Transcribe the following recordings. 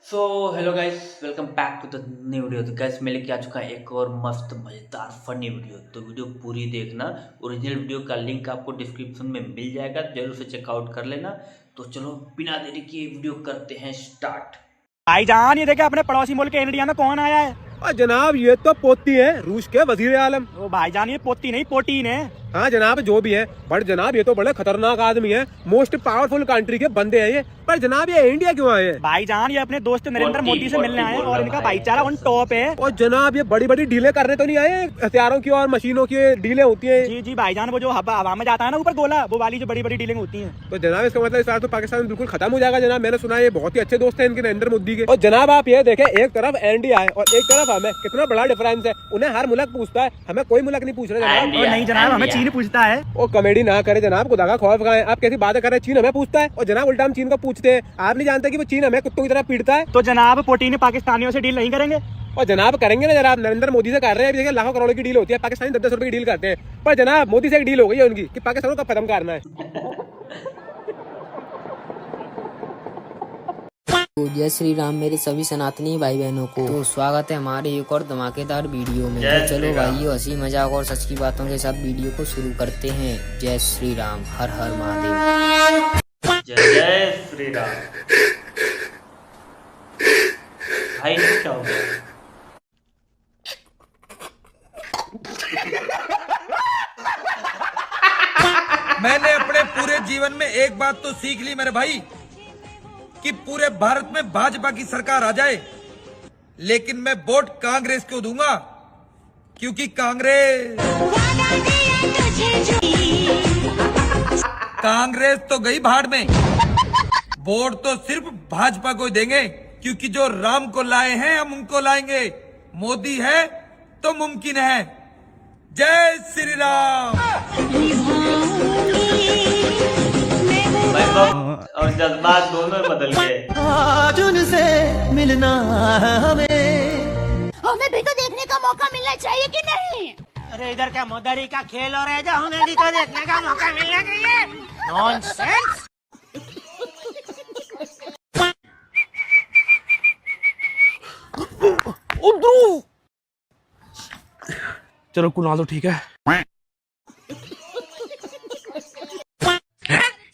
So hello guys, welcome back to the new video. तो guys मैं लेके आ चुका है एक और मस्त मज़ेदार फनी वीडियो। तो वीडियो पूरी देखना। ओरिजिनल वीडियो का लिंक आपको डिस्क्रिप्शन में मिल जाएगा, जरूर से चेकआउट कर लेना। तो चलो बिना देरी किए वीडियो करते हैं स्टार्ट। भाईजान, ये देखे अपने पड़ोसी मुल्क इंडिया में कौन आया है। और जनाब ये तो पोती है रूस के वजीर आलम। ओ भाईजान, ये पोती नहीं पोटीन है। हाँ जनाब, जो भी है, बट जनाब ये तो बड़े खतरनाक आदमी है। मोस्ट पावरफुल कंट्री के बंदे हैं ये। पर जनाब ये इंडिया क्यों आए हैं? भाईजान, ये अपने दोस्त नरेंद्र मोदी से मिलने आए हैं और इनका भाईचारा ऑन टॉप है। और जनाब ये बड़ी बड़ी डीले करने तो नहीं आए? हथियारों की और मशीनों की डीले होती है। जी जी भाईजान, वो जो हवा में जाता है ना ऊपर गोला, वो वाली जो बड़ी बड़ी डीलिंग होती है। तो जनाब इसका मतलब इस बार तो पाकिस्तान बिल्कुल खत्म हो जाएगा। जनाब मैंने सुना है ये बहुत ही अच्छे दोस्त हैं इनके, नरेंद्र मोदी के। और जनाब आप ये देखें, एक तरफ इंडिया है और एक तरफ हमें, कितना बड़ा डिफरेंस है। उन्हें हर मुल्क पूछता है, हमें कोई मुल्क नहीं पूछ रहा जनाब। नहीं जनाब, हमें चीन पूछता है। वो कॉमेडी ना करे जनाब, खुदा का खौफ खाएं। आप कैसी बातें कर रहे हैं? चीन हमें पूछता है और जनाब उल्टा हम चीन को पूछते हैं। आप नहीं जानते कि वो चीन हमें कुत्तों की तरह पीटता है? तो जनाब पोटीन पाकिस्तानियों से डील नहीं करेंगे? और जनाब करेंगे ना जनाब, नरेंद्र मोदी से कर रहे हैं। देखिए लाखों करोड़ की डील होती है, पाकिस्तानी 10-10 रुपए की डील करते हैं। पर जनाब मोदी से एक डील हो गई है उनकी कि पाकिस्तान को खत्म करना है। तो जय श्री राम मेरे सभी सनातनी भाई बहनों को। तो स्वागत है हमारे एक और धमाकेदार वीडियो में। तो चलो भाइयों, हंसी मजाक और सच की बातों के साथ वीडियो को शुरू करते हैं। जय श्री राम, हर हर महादेव। जय श्री राम। भाई क्या हो गया? मैंने अपने पूरे जीवन में एक बात तो सीख ली मेरे भाई, कि पूरे भारत में भाजपा की सरकार आ जाए, लेकिन मैं वोट कांग्रेस को दूंगा, क्योंकि कांग्रेस तो गई भाड़ में। वोट तो सिर्फ भाजपा को देंगे, क्योंकि जो राम को लाए हैं हम उनको लाएंगे। मोदी है तो मुमकिन है। जय श्री राम। और जज्बात दोनों बदल गए। आज उनसे मिलना हमें भी तो देखने का मौका मिलना चाहिए कि नहीं? अरे इधर क्या मोदारी का खेल हो रहा है, जो हमें भी तो देखने का मौका मिलना चाहिए। नॉनसेंस। चलो कुनाल तो ठीक है।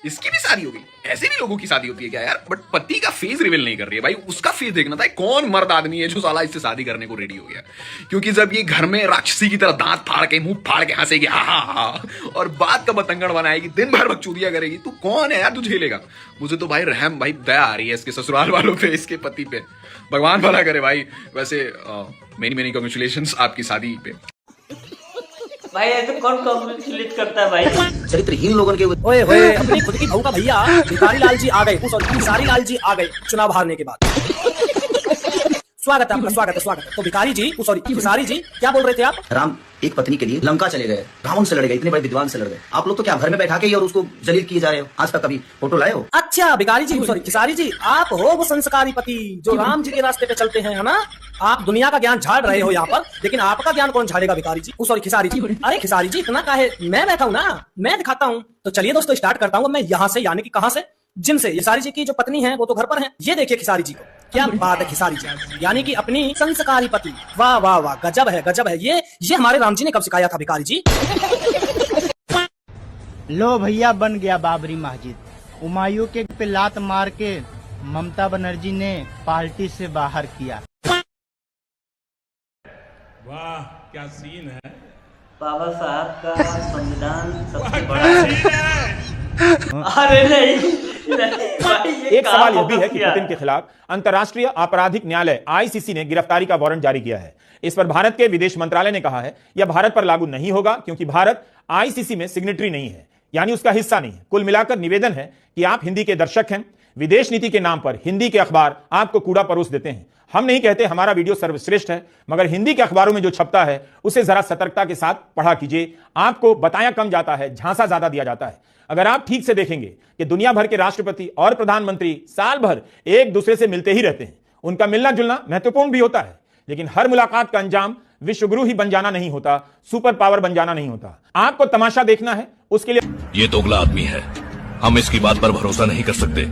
इसकी भी शादी हो गई? ऐसे भी लोगों की शादी होती है क्या यार? बट पति का फेस रिवील नहीं कर रही है भाई, उसका फेस देखना था। कौन मर्द आदमी है जो साला इससे शादी करने को रेडी हो गया? क्योंकि जब ये घर में राक्षसी की तरह दांत फाड़ के मुंह फाड़ के हंसेगी हा हा हा, और बात का बतंगड़ बनाएगी, दिन भर बकचोदिया करेगी, तू कौन है यार, तू झेलेगा? मुझे तो भाई रहम, भाई दया आ रही है इसके ससुराल वालों पे, इसके पति पे। भगवान भला करे भाई। वैसे मेनी कांग्रेचुलेशंस आपकी शादी पे। भाई ऐसे कौन कॉन्ग्रेचुलेट करता है भाई? चरित्रहीन लोगों के ओए होए, अपनी खुद की बहू का भैया भिखारी लाल जी आ गए, भिखारी लाल जी आ गए चुनाव हारने के बाद। स्वागत है आपका, स्वागत है, स्वागत है। तो भिखारी जी, सॉरी भिखारी जी, क्या बोल रहे थे आप? राम एक पत्नी के लिए लंका चले गए, रावण से लड़ गए, इतने बड़े विद्वान से लड़ गए। आप लोग तो क्या घर में बैठा के ही और उसको जलील किए जा रहे हो? आज तक कभी फोटो लाए हो? अच्छा भिखारी जी, सॉरी खिसारी जी, आप हो वो संस्कारी पति जो राम जी के रास्ते पे चलते हैं, है ना? आप दुनिया का ज्ञान झाड़ रहे हो यहाँ पर, लेकिन आपका ज्ञान कौन झाड़ेगा भिखारी जी? सॉरी खिसारी जी। अरे खिसारी जी इतना काहे, मैं बैठा हूँ ना, मैं दिखाता हूँ। तो चलिए दोस्तों स्टार्ट करता हूँ मैं यहाँ से, यानी कि कहाँ से? जिम से। खिसारी जी की जो पत्नी है वो तो घर पर है। ये देखिए खिसारी जी को, क्या बात है खिसारी जी, यानी कि अपनी संस्कारी पति। वाह वाह वाह, गजब है, गजब है। ये हमारे राम जी ने कब सिखाया था भिखारी जी? लो भैया, बन गया बाबरी मस्जिद। हुमायूं के पे लात मार के ममता बनर्जी ने पार्टी से बाहर किया। वाह क्या सीन है। बाबा साहब का संविधान सबसे बड़ा है। अरे नहीं भाई, एक सवाल यह भी है कि पुतिन के खिलाफ अंतर्राष्ट्रीय आपराधिक न्यायालय आईसीसी ने गिरफ्तारी का वारंट जारी किया है। इस पर भारत के विदेश मंत्रालय ने कहा है यह भारत पर लागू नहीं होगा, क्योंकि भारत आईसीसी में सिग्नेटरी नहीं है, यानी उसका हिस्सा नहीं है। कुल मिलाकर निवेदन है कि आप हिंदी के दर्शक हैं, विदेश नीति के नाम पर हिंदी के अखबार आपको कूड़ा परोस देते हैं। हम नहीं कहते हमारा वीडियो सर्वश्रेष्ठ है, मगर हिंदी के अखबारों में जो छपता है उसे जरा सतर्कता के साथ पढ़ा कीजिए। आपको बताया कम जाता है, झांसा ज्यादा दिया जाता है। अगर आप ठीक से देखेंगे कि दुनिया भर के राष्ट्रपति और प्रधानमंत्री साल भर एक दूसरे से मिलते ही रहते हैं, उनका मिलना जुलना महत्वपूर्ण भी होता है, लेकिन हर मुलाकात का अंजाम विश्वगुरु ही बन जाना नहीं होता, सुपर पावर बन जाना नहीं होता। आपको तमाशा देखना है, उसके लिए ये दोगला आदमी है, हम इसकी बात पर भरोसा नहीं कर सकते।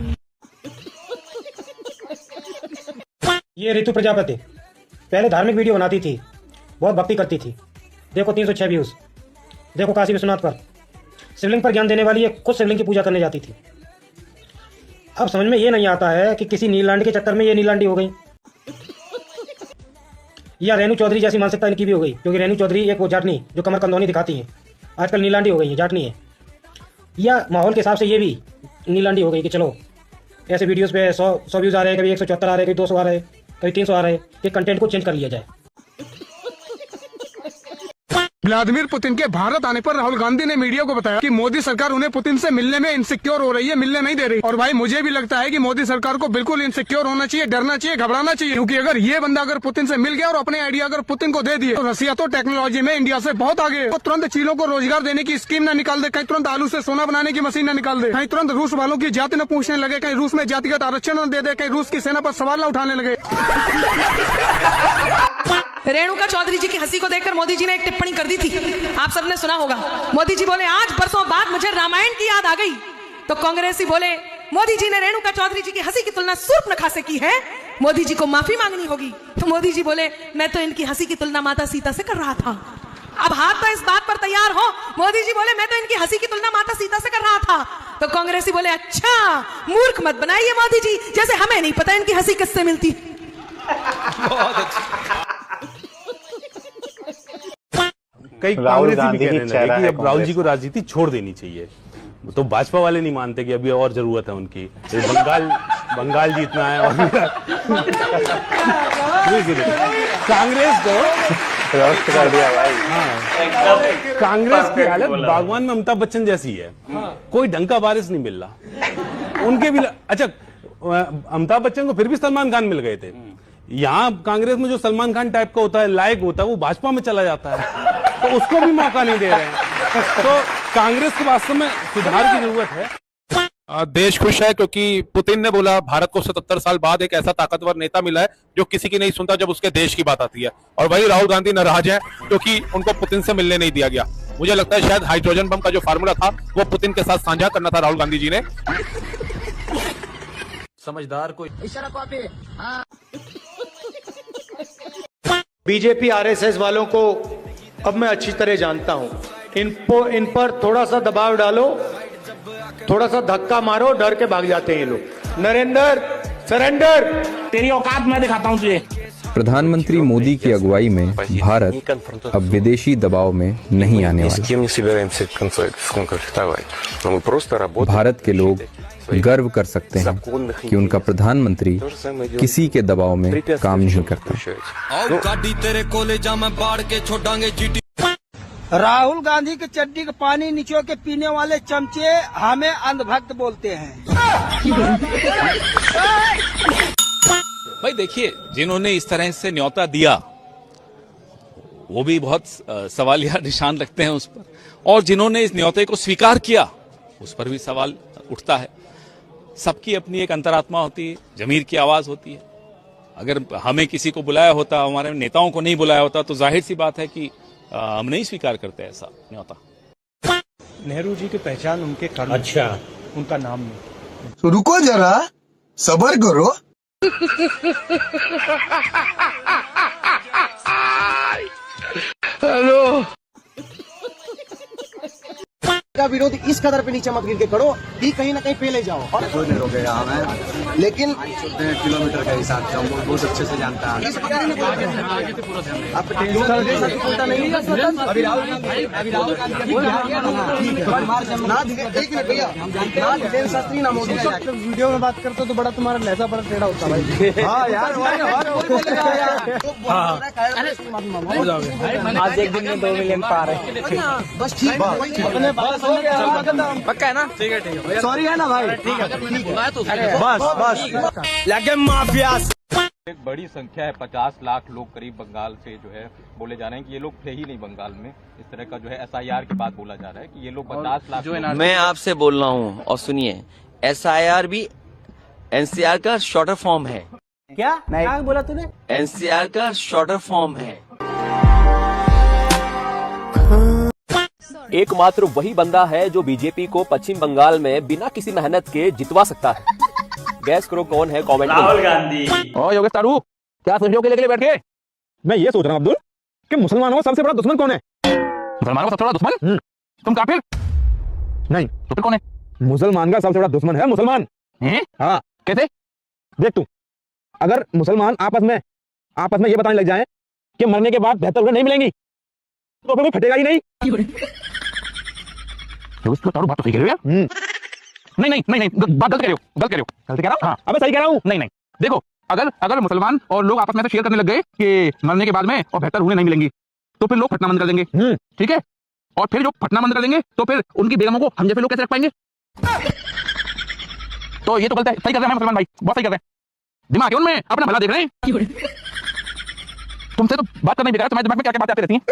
ये ऋतु प्रजापति पहले धार्मिक वीडियो बनाती थी, बहुत भक्ति करती थी। देखो 306 व्यूज। देखो काशी विश्वनाथ पर शिवलिंग पर ज्ञान देने वाली ये खुद शिवलिंग की पूजा करने जाती थी। अब समझ में ये नहीं आता है कि किसी नीलांडी के चक्कर में ये नीलांडी हो गई, या रेणु चौधरी जैसी मानसिकता इनकी भी हो गई, क्योंकि रेणु चौधरी एक वो जाटनी जो कमर कंदौनी दिखाती है, आजकल नीलांडी हो गई है, जाटनी है। या माहौल के हिसाब से ये भी नीलांडी हो गई कि चलो ऐसे वीडियोस पे 100 व्यूज आ रहे हैं, कभी 174 आ रहे हैं, कभी 200 आ रहे हैं, कभी 300 आ रहे हैं, कि कंटेंट को चेंज कर लिया जाए। व्लादिमीर पुतिन के भारत आने पर राहुल गांधी ने मीडिया को बताया कि मोदी सरकार उन्हें पुतिन से मिलने में इनसिक्योर हो रही है, मिलने नहीं दे रही। और भाई मुझे भी लगता है कि मोदी सरकार को बिल्कुल इनसिक्योर होना चाहिए, डरना चाहिए, घबराना चाहिए, क्योंकि अगर ये बंदा अगर पुतिन से मिल गया और अपने आइडिया अगर पुतिन को दे दिए तो रसिया तो टेक्नोलॉजी में इंडिया से बहुत आगे है। तो तुरंत चीनों को रोजगार देने की स्कीम न निकाल दे, कहीं तुरंत आलू से सोना बनाने की मशीन न निकाल दे, कहीं तुरंत रूस वालों की जाति न पूछने लगे, कहीं रूस में जातिगत आरक्षण न दे दे, कहीं रूस की सेना पर सवाल न उठाने लगे। रेणुका चौधरी जी की हंसी को देखकर मोदी जी ने एक टिप्पणी कर दी थी, आप सबने सुना होगा। मोदी जी बोले आज बरसों बाद मुझे रामायण की याद आ गई। तो कांग्रेसी बोले मोदी जी ने रेणुका चौधरी जी की हंसी की तुलना सूर्पनखा से की है, मोदी जी को माफी मांगनी होगी। तो मोदी जी बोले मैं तो इनकी हंसी की तुलना माता सीता से कर रहा था। अब हाथ तो इस बात पर तैयार हो। मोदी जी बोले मैं तो इनकी हंसी की तुलना माता सीता से कर रहा था। तो कांग्रेसी बोले अच्छा मूर्ख मत बनाइए मोदी जी, जैसे हमें नहीं पता इनकी हंसी किससे मिलती। कई कांग्रेसी भी कहने लगे कि अब राहुल जी को राजनीति छोड़ देनी चाहिए। तो भाजपा वाले नहीं मानते कि अभी और जरूरत है उनकी, बंगाल जीतना है और कांग्रेस को कर दिया भाई। हाँ, कांग्रेस की हालत बागवान में अमिताभ बच्चन जैसी है, कोई ढंग का वारिस नहीं मिल रहा उनके भी। अच्छा अमिताभ बच्चन को फिर भी सलमान खान मिल गए थे, यहाँ कांग्रेस में जो सलमान खान टाइप का होता है, लायक होता है, वो भाजपा में चला जाता है, तो उसको भी मौका नहीं दे रहे हैं। तो कांग्रेस को वास्तव में सुधार की जरूरत है। देश खुश है क्योंकि पुतिन ने बोला भारत को 77 साल बाद एक ऐसा ताकतवर नेता मिला है जो किसी की नहीं सुनता जब उसके देश की बात आती है। और वही राहुल गांधी नाराज है क्योंकि उनको पुतिन से मिलने नहीं दिया गया। मुझे लगता है शायद हाइड्रोजन बम का जो फार्मूला था वो पुतिन के साथ साझा करना था राहुल गांधी जी ने। समझदार कोई बीजेपी आरएसएस वालों को अब मैं अच्छी तरह जानता हूं। इन पर थोड़ा सा दबाव डालो, थोड़ा सा धक्का मारो, डर के भाग जाते हैं ये लोग। नरेंद्र सरेंडर, तेरी औकात मैं दिखाता हूं तुझे। प्रधानमंत्री मोदी की अगुवाई में भारत अब विदेशी दबाव में नहीं आने वाला। भारत के लोग गर्व कर सकते हैं कि उनका प्रधानमंत्री किसी के दबाव में काम नहीं करता। राहुल गांधी के चड्डी का पानी निचो के पीने वाले चमचे हमें अंधभक्त बोलते हैं। भाई देखिए, जिन्होंने इस तरह से न्योता दिया वो भी बहुत सवालिया निशान रखते हैं उस पर, और जिन्होंने इस न्योते को स्वीकार किया उस पर भी सवाल उठता है। सबकी अपनी एक अंतरात्मा होती है, जमीर की आवाज होती है। अगर हमें किसी को बुलाया होता, हमारे नेताओं को नहीं बुलाया होता, तो जाहिर सी बात है कि हम नहीं स्वीकार करते ऐसा न्योता। नेहरू जी की पहचान उनके कर्म, अच्छा उनका नाम नहीं। तो रुको जरा, सब्र करो। हेलो का विरोध इस कदर पे नीचे मत गिर के करो कि कहीं ना कहीं पे ले जाओ। और कोई नहीं रोकेगा हमें, लेकिन किलोमीटर के हिसाब से हम बहुत अच्छे से जानता है। आप शास्त्री ना मोदी वीडियो में बात करते तो बड़ा तुम्हारा लहजा बड़ा टेढ़ा होता भाई। हाँ यार, आज एक दिन में 2 मिलियन पार है। बस ठीक पक्का है ना? ठीक है सॉरी है ना भाई? ठीक है बस लगे माफिया। एक बड़ी संख्या है, 50 लाख लोग करीब बंगाल से जो है बोले जा रहे हैं कि ये लोग थे ही नहीं बंगाल में। इस तरह का जो है SIR की बात बोला जा रहा है कि ये लोग 50 लाख। मैं आपसे बोल रहा हूँ और सुनिए, SIR भी NCR का शॉर्टर फॉर्म है। क्या बोला तूने? NCR का शॉर्टर फॉर्म है। एकमात्र वही बंदा है जो बीजेपी को पश्चिम बंगाल में बिना किसी मेहनत के जितवा सकता है। गैस करो कौन है कमेंट में। राहुल गांधी। योगेश तारू। क्या सोच रहे हो अकेले बैठ के? मैं ये सोच रहा हूँ अब्दुल कि मुसलमानों का सबसे बड़ा दुश्मन कौन है? मुसलमानों का सबसे बड़ा दुश्मन? तुम काफिर? नहीं। तो फिर कौन है? मुसलमान का सबसे बड़ा दुश्मन है मुसलमान। हाँ। कैसे? देख तू, अगर मुसलमान आपस में ये बताने लग जाए कि मरने के बाद बेहतर नहीं मिलेंगी तो फिर फटेगा ही नहीं। बात तो सही कह रहे हो यार। नहीं, बात गलत कह रहे हो। गलत कह रहा हूँ? हाँ। अबे सही कह रहा हूँ। नहीं, देखो, अगर मुसलमान और लोग आपस में शेयर करने लग गए कि मरने के बाद में और बेहतर उन्हें नहीं मिलेंगी तो फिर लोग फटना बंद कर देंगे। ठीक है? और फिर जो फटना बंद कर देंगे तो फिर उनकी बेगमों को हम जैसे लोग कैसे रख पाएंगे? तो ये तो गलत है। सही कर रहे हैं मुसलमान भाई, बहुत सही कर रहे हैं। दिमाग है उनमें, अपना भला देख रहे हैं। तुमसे तो बात करना ही बेकार है, तुम्हारे दिमाग में क्या क्या बातें आती रहती हैं।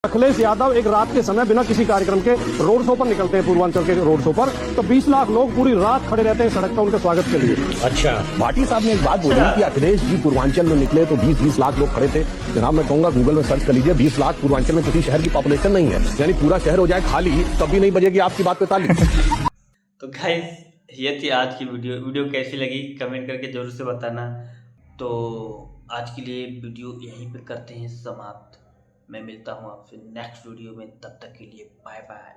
अखिलेश यादव एक रात के समय बिना किसी कार्यक्रम के रोड शो पर निकलते हैं, पूर्वांचल के रोड शो पर, तो 20 लाख लोग पूरी रात खड़े रहते हैं सड़क पर उनके स्वागत के लिए। अच्छा, भाटी साहब ने एक बात बोली कि अखिलेश जी पूर्वांचल में निकले तो 20-20 लाख लोग खड़े थे। जनाब मैं कहूंगा गूगल में सर्च कर लीजिए, 20 लाख पूर्वांचल में किसी शहर की पॉपुलेशन नहीं है, यानी पूरा शहर हो जाए खाली तब भी नहीं बजेगी आपकी बात पे ताली। तो गाइस ये थी आज की वीडियो कैसी लगी कमेंट करके जरूर से बताना। तो आज के लिए वीडियो यहीं पे करते हैं समाप्त। मैं मिलता हूँ आपसे नेक्स्ट वीडियो में, तब तक के लिए बाय बाय।